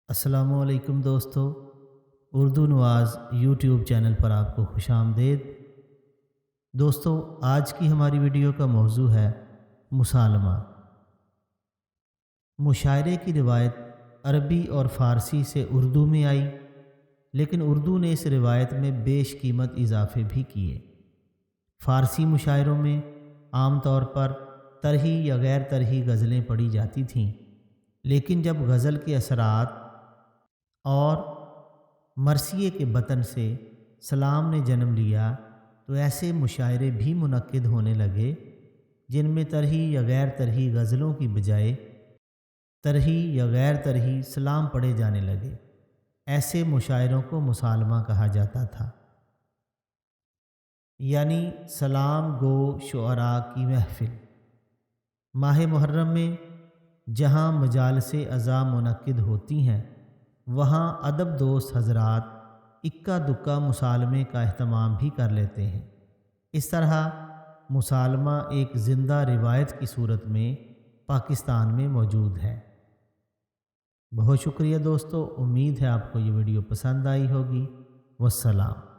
السلام علیکم دوستو، اردو نواز یوٹیوب چینل پر آپ کو خوش آمدید۔ دوستو، آج کی ہماری ویڈیو کا موضوع ہے مسالمہ۔ مشاعرے کی روایت عربی اور فارسی سے اردو میں آئی، لیکن اردو نے اس روایت میں بیش قیمت اضافے بھی کیے۔ فارسی مشاعروں میں عام طور پر طرحی یا غیر طرحی غزلیں پڑھی جاتی تھیں، لیکن جب غزل کے اثرات اور مرثیے کے بطن سے سلام نے جنم لیا تو ایسے مشاعرے بھی منعقد ہونے لگے جن میں طرحی یا غیر طرحی غزلوں کی بجائے طرحی یا غیر طرحی سلام پڑھے جانے لگے۔ ایسے مشاعروں کو مسالمہ کہا جاتا تھا، یعنی سلام گو شعراء کی محفل۔ ماہ محرم میں جہاں مجالس عزا منعقد ہوتی ہیں، وہاں ادب دوست حضرات اکا دکا مسالمے کا اہتمام بھی کر لیتے ہیں۔ اس طرح مسالمہ ایک زندہ روایت کی صورت میں پاکستان میں موجود ہے۔ بہت شکریہ دوستو، امید ہے آپ کو یہ ویڈیو پسند آئی ہوگی۔ والسلام۔